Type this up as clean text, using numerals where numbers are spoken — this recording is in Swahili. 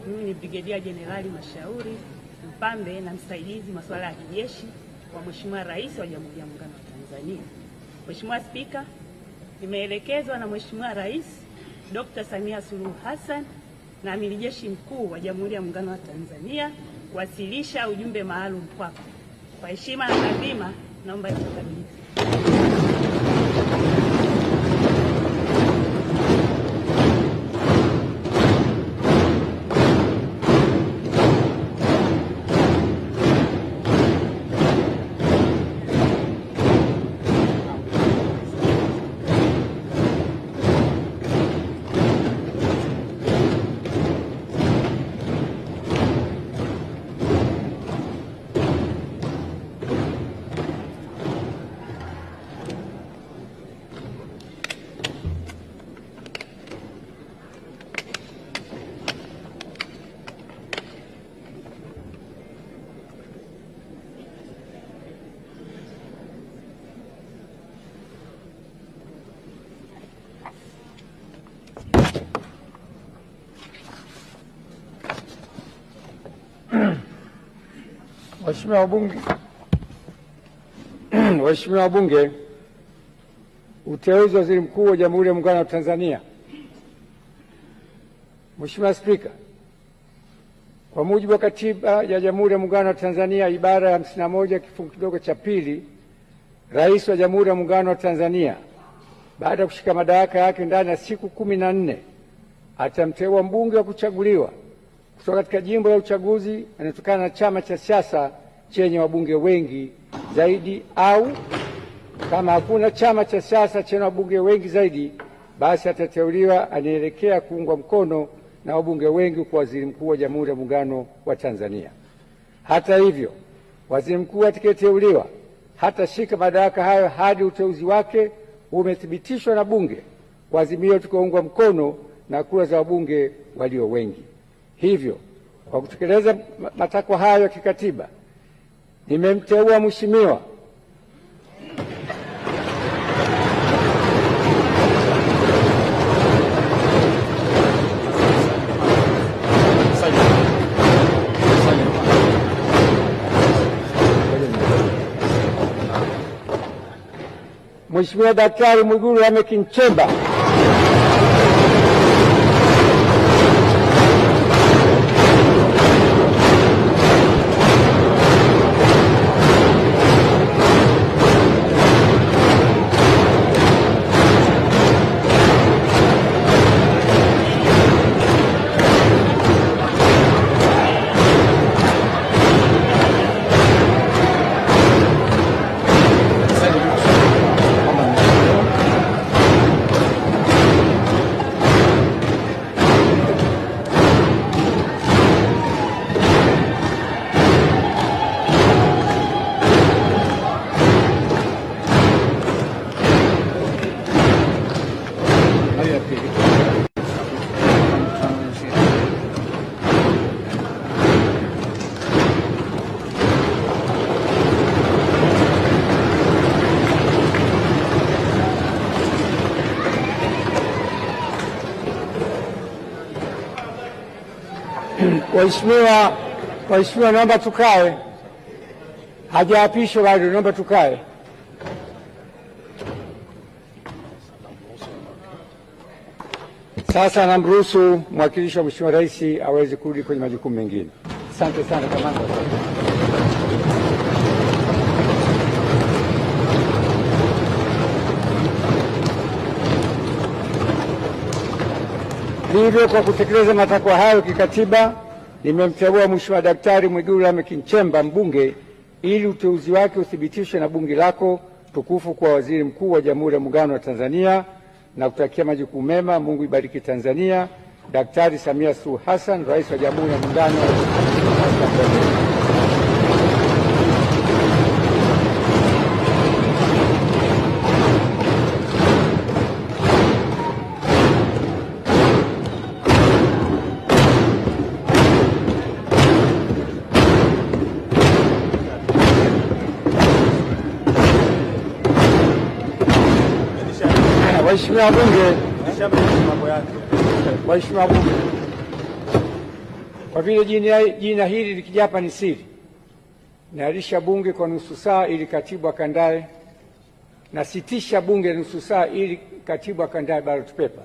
mimi ni Brigedia Jenerali Mashauri Mpambe na msaidizi masuala ya kijeshi wa Mheshimiwa Rais wa Jamhuri ya Muungano wa Tanzania. Mheshimiwa Spika, nimeelekezwa na Mheshimiwa Rais Dr. Samia Suluhu Hassan na Amiri Jeshi Mkuu wa Jamhuri ya Muungano wa Tanzania kuwasilisha ujumbe maalum kwako. Kwa heshima na taadhima, naomba nikukabidhi. Waheshimiwa wabunge, uteuzi wa Waziri Mkuu wa Jamhuri ya Muungano wa Tanzania. Mheshimiwa Spika, kwa mujibu wa Katiba ya Jamhuri ya Muungano wa Tanzania ibara ya 51 kifungu kidogo cha pili, Rais wa Jamhuri ya Muungano wa Tanzania baada ya kushika madaraka yake ndani ya siku 14 atamteua mbunge wa kuchaguliwa kutoka katika jimbo la uchaguzi anatokana na chama cha siasa chenye wabunge wengi zaidi, au kama hakuna chama cha siasa chenye wabunge wengi zaidi, basi atateuliwa anaelekea kuungwa mkono na wabunge wengi kwa Waziri Mkuu wa Jamhuri ya Muungano wa Tanzania. Hata hivyo, Waziri Mkuu atakayeteuliwa hatashika madaraka hayo hadi uteuzi wake umethibitishwa na Bunge kwa azimio tukaungwa mkono na kura za wabunge walio wengi. Hivyo, kwa kutekeleza matakwa hayo ya kikatiba, nimemteua Mheshimiwa Daktari Mwigulu Lameck Nchemba Waheshimiwa, naomba tukae. Hajaapishwa bado, naomba tukae. Sasa namruhusu mwakilishi wa Mheshimiwa Rais aweze kurudi kwenye majukumu mengine. Asante sana kamanda. Hivyo, kwa kutekeleza matakwa hayo kikatiba, nimemteua Mheshimiwa Daktari Mwigulu Lameck Nchemba mbunge ili uteuzi wake uthibitishwe na bunge lako tukufu kwa Waziri Mkuu wa Jamhuri ya Muungano wa Tanzania, na kutakia majukumu mema. Mungu ibariki Tanzania. Daktari Samia Suluhu Hassan, Rais wa Jamhuri ya Muungano wa Tanzania. Waheshimiwa wabunge, Kwa vile jina hili likijapa ni siri, naahirisha bunge kwa nusu saa ili katibu akandae, nasitisha bunge nusu saa ili katibu akandae ballot paper.